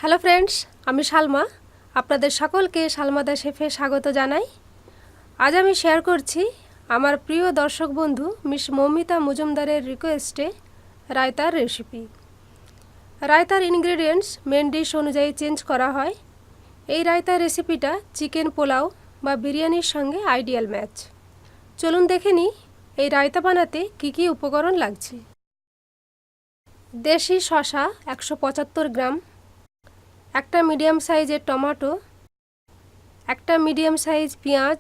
Hello friends, আমি সালমা। আপনাদের সকলকে সালমাথেচেফে স্বাগত জানাই। আজ আমি শেয়ার করছি আমার প্রিয় দর্শক বন্ধু মিস মৌমিতা মজুমদারের রিকোয়েস্টে রায়তার রেসিপি। রায়তার ইনগ্রেডিয়েন্টস মেন ডিশ অনুযায়ী চেঞ্জ করা হয়। এই রায়তার রেসিপিটা চিকেন পোলাও বা বিরিয়ানির সঙ্গে আইডিয়াল ম্যাচ। চলুন দেখে নিই এই রায়তা বানাতে কী কী উপকরণ লাগছে। দেশি শসা 175 গ্রাম, একটা মিডিয়াম সাইজের টমেটো, একটা মিডিয়াম সাইজ পেঁয়াজ,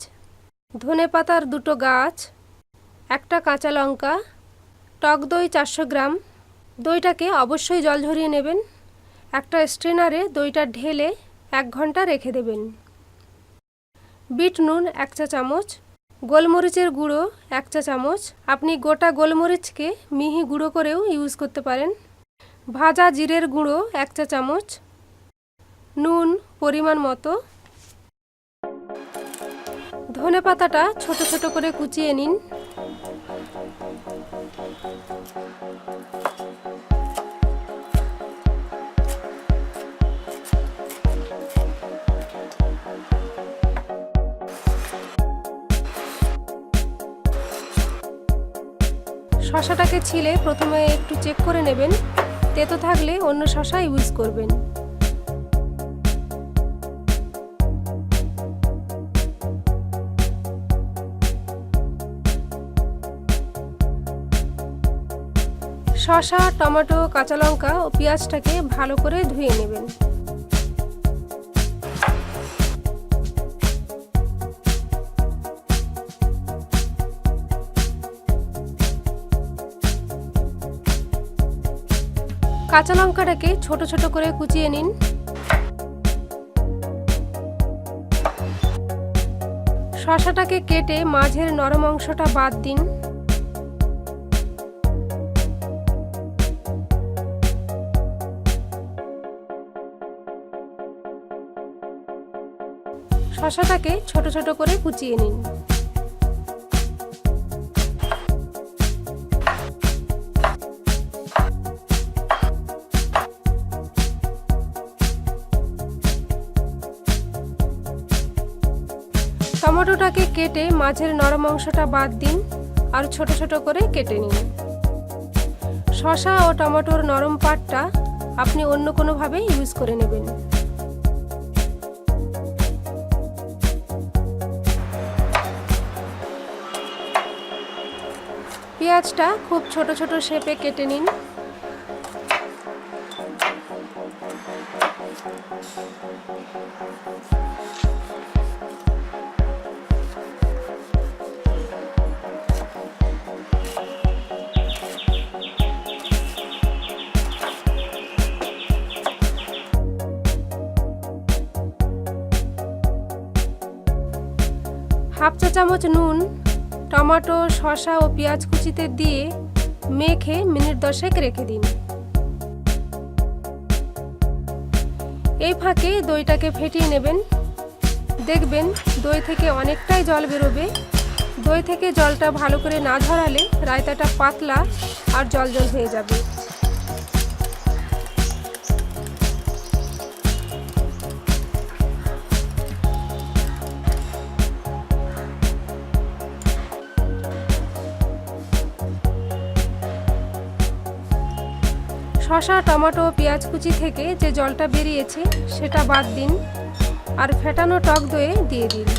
ধনেপাতার 2টো গাছ, একটা কাঁচা লঙ্কা, টক দই 400 গ্রাম। দইটাকে অবশ্যই জল ঝরিয়ে নেবেন। একটা স্ট্রেনারে দইটা ঢেলে 1 ঘন্টা রেখে দেবেন। বিট নুন 1 চা চামচ, গোলমরিচের গুঁড়ো 1 চা চামচ। আপনি গোটা গোলমরিচকে মিহি গুঁড়ো করেও ইউজ করতে পারেন। ভাজা জিরের গুঁড়ো 1 চা চামচ, নুন পরিমাণ মতো। ধনেপাতাটা ছোট ছোট করে কুচিয়ে নিন। শসাটাকে ছিলে প্রথমে একটু চেক করে নেবেন, তেতো থাকলে অন্য শসা ইউজ করবেন। শসা, টমেটো, কাঁচা লঙ্কা ও পেঁয়াজটাকে ভালো করে ধুয়ে নেবেন। কাঁচা লঙ্কাটাকে ছোট ছোট করে কুচিয়ে নিন। শসাটাকে কেটে মাঝের নরম অংশটা বাদ দিন। শসাটাকে ছোট ছোট করে কুচিয়ে নিন। টমেটোটাকে কেটে মাঝের নরম অংশটা বাদ দিন আর ছোট ছোট করে কেটে নিন। শসা ও টমেটোর নরম পাটটা আপনি অন্য কোনোভাবে ইউজ করে নেবেন। পেঁয়াজটা খুব ছোট ছোট শেপে কেটে নিন। হাফ চা চামচ নুন টমেটো, শসা ও পেঁয়াজ কুচিতে দিয়ে মেখে মিনিট 10 রেখে দিন। এই ফাঁকে দইটাকে ফেটিয়ে নেবেন। দেখবেন দই থেকে অনেকটাই জল বেরোবে। দই থেকে জলটা ভালো করে না ঝরালে রায়তাটা পাতলা আর জল জল হয়ে যাবে। শসা, টমেটো, পেঁয়াজ কুচি থেকে যে জলটা বেরিয়েছে সেটা বাদ দিন আর ফেটানো টক দইয়ে দিয়ে দিন।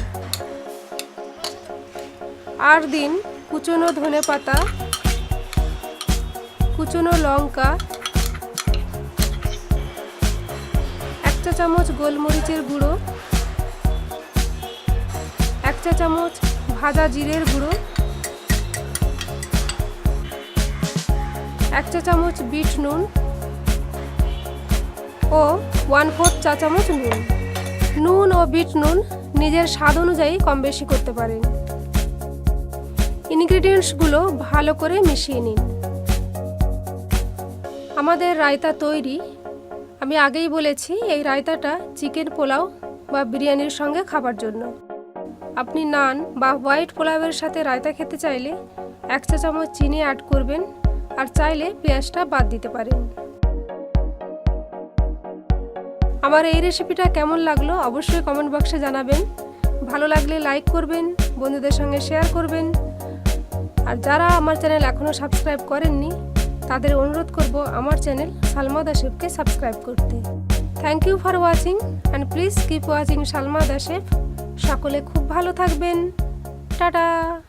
আর দিন কুচনো ধনেপাতা, কুচনো লঙ্কা, 1 চা চামচ গোলমরিচের গুঁড়ো, 1 চা চামচ ভাজা জিরের গুঁড়ো, 1 চা চামচ বিট নুন ও 1/4 চা চামচ নুন। নুন ও বিট নুন নিজের স্বাদ অনুযায়ী কম বেশি করতে পারেন। ইনগ্রেডিয়েন্টসগুলো ভালো করে মিশিয়ে নিন। আমাদের রায়তা তৈরি। আমি আগেই বলেছি এই রায়তাটা চিকেন পোলাও বা বিরিয়ানির সঙ্গে খাবার জন্য। আপনি নান বা হোয়াইট পোলাওয়ের সাথে রায়তা খেতে চাইলে 1 চা চামচ চিনি অ্যাড করবেন আর চাইলে পেঁয়াজটা বাদ দিতে পারেন। আমার এই রেসিপিটা কেমন লাগলো অবশ্যই কমেন্ট বক্সে জানাবেন। ভালো লাগলে লাইক করবেন, বন্ধুদের সঙ্গে শেয়ার করবেন। আর যারা আমার চ্যানেল এখনও সাবস্ক্রাইব করেননি তাদের অনুরোধ করব আমার চ্যানেল সালমাথেচেফকে সাবস্ক্রাইব করতে। Thank you for watching and please keep watching Salma the chef. সকলে খুব ভালো থাকবেন। টাটা।